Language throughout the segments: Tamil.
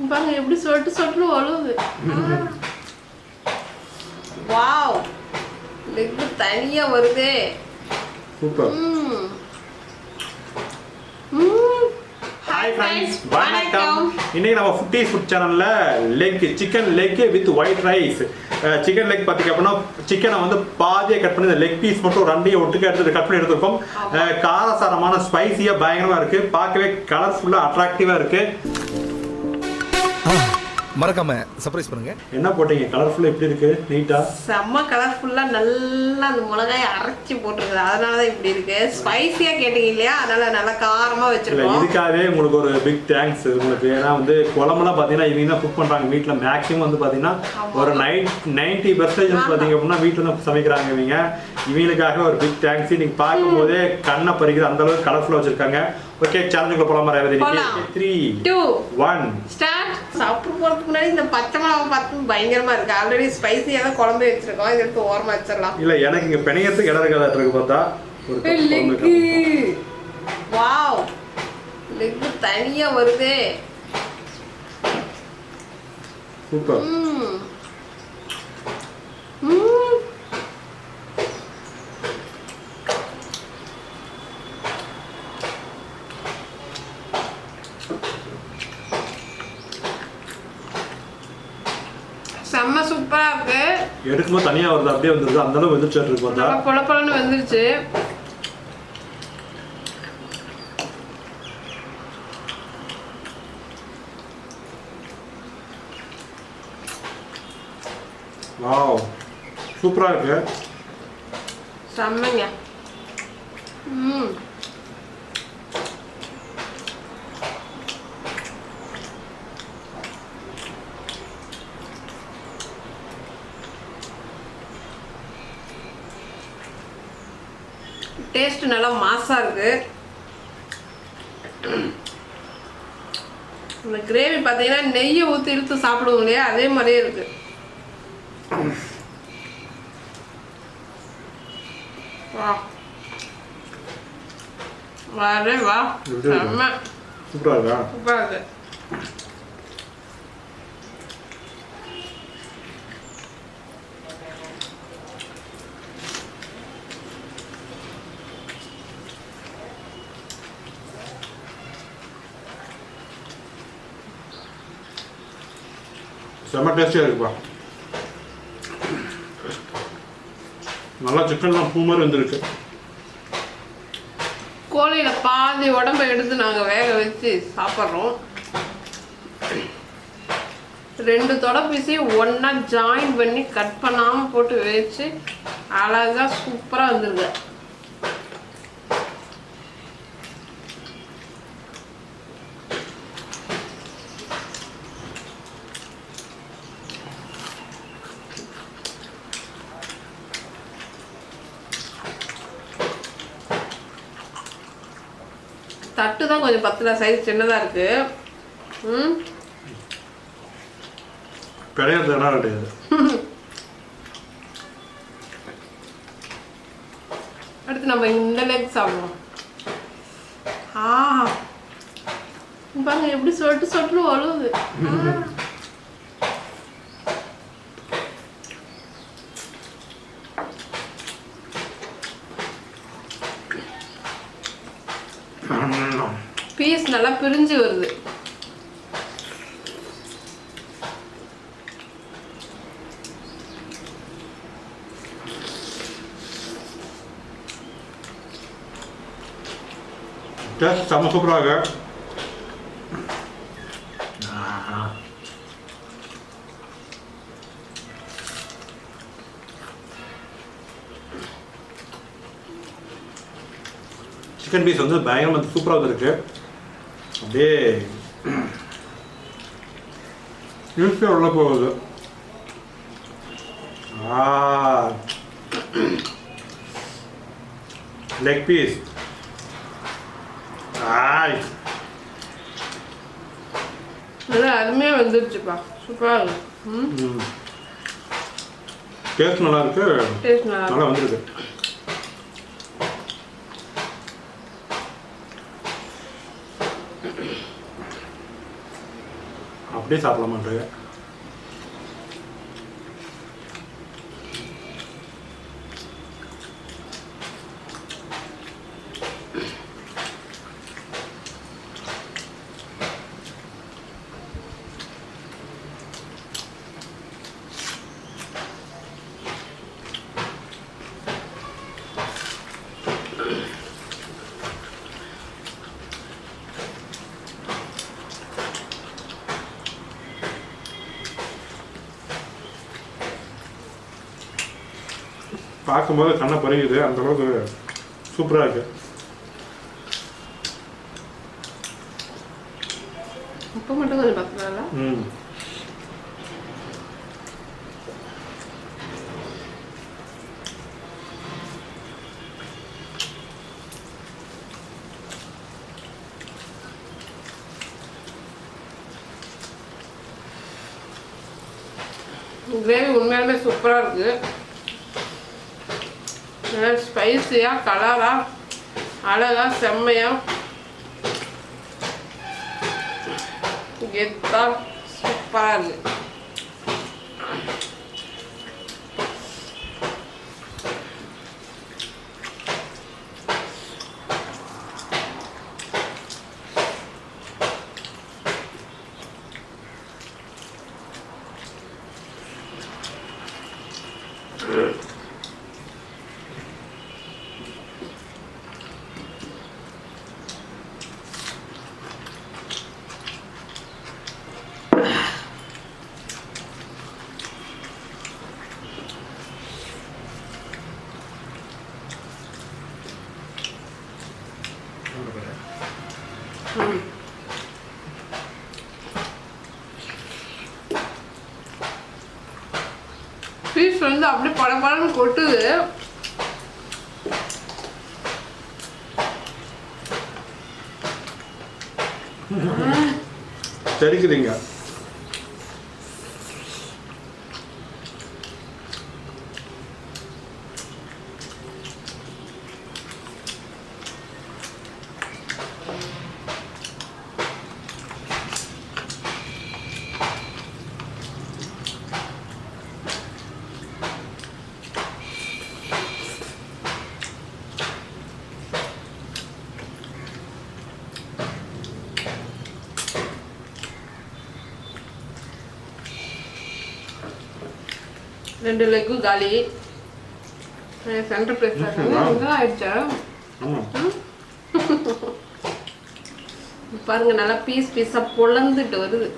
பாருங்க எப்படி சொட்டு சொட்டு ஒழுகுது. வாவ், லெக் தனியா வருதே. சூப்பர். ஹாய் ஃப்ரெண்ட்ஸ், வணக்கம். இன்னைக்கு நம்ம ஃபுட்டீஸ் ஃபுட் சேனல்ல leg, chicken leg with white rice. Chicken leg பார்த்தீங்க அப்படின்னா சிக்கனை வந்து பாதியை கட் பண்ணி இந்த லெக் பீஸ் மட்டும் ரெண்டையும் ஒட்டுக்க எடுத்து கட் பண்ணி எடுத்துருக்கோம். காரசாரமான ஸ்பைசியாக பயங்கரமாக இருக்கு, பார்க்கவே கலர்ஃபுல்லாக அட்ராக்டிவாக இருக்கு. மறக்காம சர்ப்ரைஸ் பண்ணுங்க. என்ன போட்டீங்க? கலர்ஃபுல்லா எப்படி இருக்கு? நீட்டா செம்ம கலர்ஃபுல்லா நல்லா அந்த மிளகாயை அரைச்சி போட்டுருக்குது, அதனாலதான் இப்படி இருக்கு. ஸ்பைசியா கேட்டீங்க இல்லையா, அதனால நல்லா காரமா வச்சிருக்கோம். இதுக்காகவே உங்களுக்கு ஒரு பிக் தேங்க்ஸ் உங்களுக்கு. ஏன்னா வந்து குழம்புலாம் பாத்தீங்கன்னா இவங்க தான் குக் பண்றாங்க வீட்டுல. மேக்ஸிமம் வந்து பாத்தீங்கன்னா ஒரு 90% பாத்தீங்க அப்படின்னா வீட்டுல தான் சமைக்கிறாங்க இவங்க. இவங்களுக்காக ஒரு பிக் தேங்க்ஸ். நீங்க பார்க்கும் போதே கண்ணை பறிக்கிற அந்த அளவுக்கு கலர்ஃபுல்லா வச்சிருக்காங்க. ஓகே, சேலஞ்சுக்குள்ள போலாமா ரேவதி? 3 2 1 ஸ்டார்ட். சாப்பிட்டு போறதுக்கு முன்னாடி இந்த பச்சை மிளகா பார்த்து பயங்கரமா இருக்கு. ஆல்ரெடி ஸ்பைசியா தான் குழம்பு வச்சிருக்கோம், இதை எடுத்து ஓரமா வச்சிடலாம். இல்ல, எனக்கு இங்க பெணையத்துக்கு இடம் இருக்காதா இருக்கு பார்த்தா. ஒரு வாவ், லெக் தனியா வருதே. சூப்பர். செம்ம சூப்பரா இருக்கு. எடுக்கும்போது தனியா வருது, அப்படியே வந்துருது. அந்த அளவு வெந்துச்சு இருக்கு பார்த்தா. நல்லா பொலப்பொலன்னு வந்துருச்சு. வாவ், சூப்பரா இருக்கு. செம்மங்க. டேஸ்ட் நல்லா மாசா இருக்கு. இந்த கிரேவி பார்த்தீங்கன்னா நெய்யை ஊற்றி இழுத்து சாப்பிடுவோம் இல்லையா, அதே மாதிரியே இருக்கு. வா வரே வா, செம்ம சூப்பரா இருக்கா? சூப்பரா இருக்கு. செம்ம டேஸ்டியா இருக்குப்பா. நல்லா சிக்கன்லாம் பூ மாதிரி வந்துருக்கு. கோழியில பாதி உடம்பை எடுத்து நாங்க வேக வச்சு சாப்பிட்றோம். 2 தொடை பீஸையும் ஒன்னா ஜாயின் பண்ணி கட் பண்ணாம போட்டு வச்சு அழகா சூப்பரா வந்துருக்கு. தட்டு தான் கொஞ்சம் பத்தல, சைஸ் சின்னதா இருக்கு. கிடையாது கிடையாது. அடுத்து நம்ம இந்த லெக் சாப்பிடுவோம். பாருங்க எப்படி சொட்டு சொட்டு ஒழுகுது. பீஸ் நல்லா பிரிஞ்சு வருது. டேஸ்ட் செம்ம சூப்பராக. சிக்கன் பீஸ் வந்து பயங்கரமாக சூப்பராக வந்துருக்கு. அப்படியே ஈஸியாக உள்ள போகுது. லெக் பீஸ் நல்லா அருமையாக வந்துருச்சுப்பா, சூப்பராக இருக்கு. டேஸ்ட் நல்லா இருக்கு, டேஸ்ட் நல்லா வந்திருக்கு. அப்படியே சாப்பிடலாமான்றது. பார்க்கும்போது கண்ணை பறிக்குது, அந்த அளவுக்கு சூப்பராக இருக்கு. உப்பு மட்டும் கொஞ்சம் பத்தல. கிரேவி உண்மையாலுமே சூப்பராக இருக்குது. ஸ்பைஸியாக கலராக அழகாக செம்மையாக கெத்தா சூப்பராக இருக்குது. பீஸ் வந்து அப்படியே படபடன்னு கொட்டுது. தெரிக்குதுங்க. ரெண்டு லெக்கும் காலி. சென்டர் பிளேஸ் ஆயிடுச்சா? பாருங்க, நல்லா பீஸ் பீஸா பொழந்துட்டு வருது.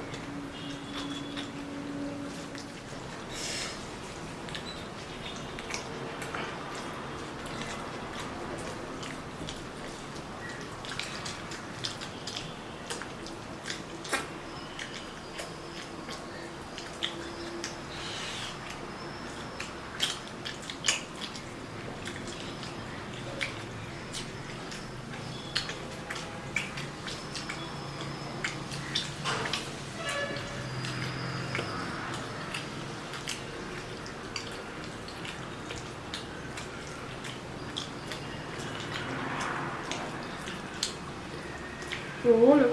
Olha.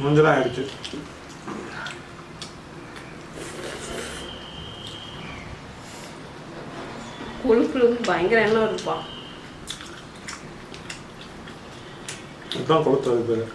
மஞ்சளாக ஆயிடுச்சு. கொழுப்புல வந்து பயங்கர எண்ணெய் இருக்குப்பா. இதுதான் கொழுப்பு. அது பேர்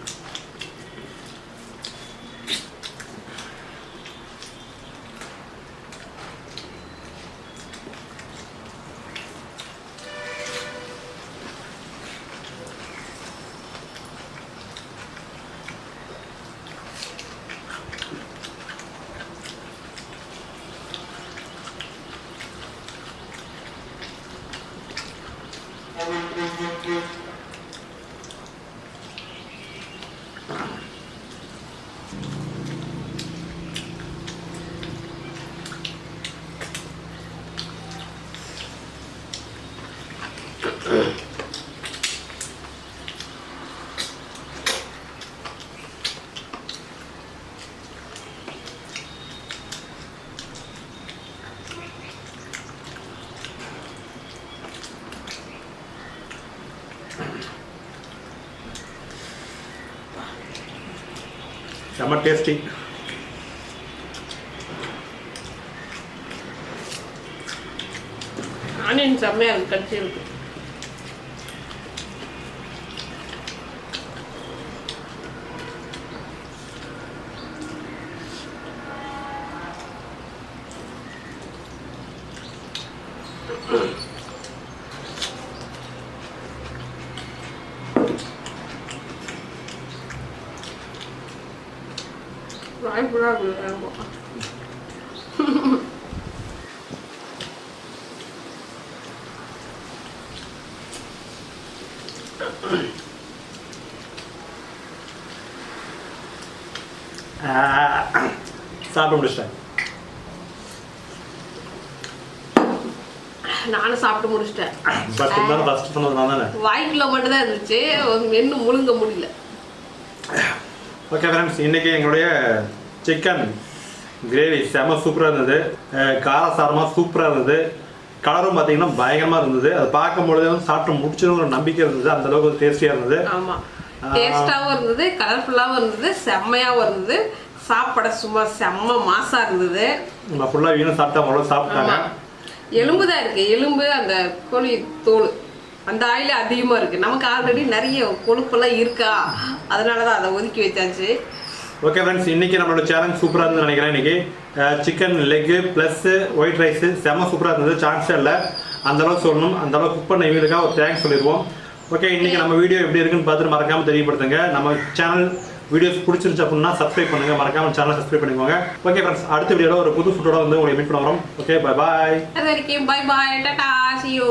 செம்ம டேஸ்டி. ஆனியன் செம்மையாக இருக்கு, கடிச்சு இருக்கு. வாய்ப்புலாம் இருக்கு. சாப்பிட்டு முடிச்சிட்டேன். நானும் சாப்பிட்டு முடிச்சிட்டேன். பட் இருந்தாலும் ஃபர்ஸ்ட் சொன்னது நான் தானே. வாய்க்குள்ள மட்டும் தான் இருந்துச்சு, மென்னு முழுங்க முடியல. ஓகே ஃப்ரெண்ட்ஸ், இன்றைக்கி எங்களுடைய சிக்கன் கிரேவி செம சூப்பராக இருந்தது. காரசாரமாக சூப்பராக இருந்தது. கலரும் பார்த்தீங்கன்னா பயங்கரமாக இருந்தது. அதை பார்க்கும்பொழுது சாப்பிட்டு முடிச்சிடும் ஒரு நம்பிக்கை இருந்தது. அந்த அளவுக்கு டேஸ்டியாக இருந்தது. ஆமாம், டேஸ்டாகவும் இருந்தது, கலர்ஃபுல்லாகவும் இருந்தது, செம்மையாகவும் இருந்தது. சாப்பிட சும்மா செம்ம மாசாக இருந்தது. நம்ம ஃபுல்லாக வீணும் சாப்பிட்டா அவ்வளோ சாப்பிட்டாங்க. எலும்பு தான் இருக்குது, எலும்பு, அந்த கோழி தோல், அந்த ஆயில் அதிகமாக இருக்குது. நமக்கு ஆல்ரெடி நிறைய கொழுப்பெல்லாம் இருக்கா, அதனால தான் அதை ஒதுக்கி வச்சாச்சு. ஓகே ஃப்ரெண்ட்ஸ், இன்றைக்கி நம்மளோட சேலஞ்ச் சூப்பராக இருந்தது நினைக்கிறேன். இன்றைக்கி chicken leg plus white rice செம்ம சூப்பராக இருந்தது. சான்ஸே இல்லை, அந்தளவுக்கு சொல்லணும். அந்தளவுக்கு குக் பண்ண இவங்களுக்காக ஒரு தேங்க்ஸ் சொல்லிடுவோம். ஓகே, இன்றைக்கி நம்ம வீடியோ எப்படி இருக்குன்னு பார்த்துட்டு மறக்காமல் தெரியப்படுத்துங்க. நம்ம சேனல் வீடியோஸ் பிடிச்சிருச்சு அப்படின்னா சப்ஸ்கிரைப் பண்ணுங்கள். மறக்காமல் சேனலை சப்ஸ்கிரைப் பண்ணிக்கோங்க. ஓகே ஃப்ரெண்ட்ஸ், அடுத்த வீடியோவில் ஒரு புது ஃபுட்டோட வந்து உங்களை மீட் பண்ண வரோம். Okay, bye bye. அது வரைக்கும் bye bye, Tata, see you.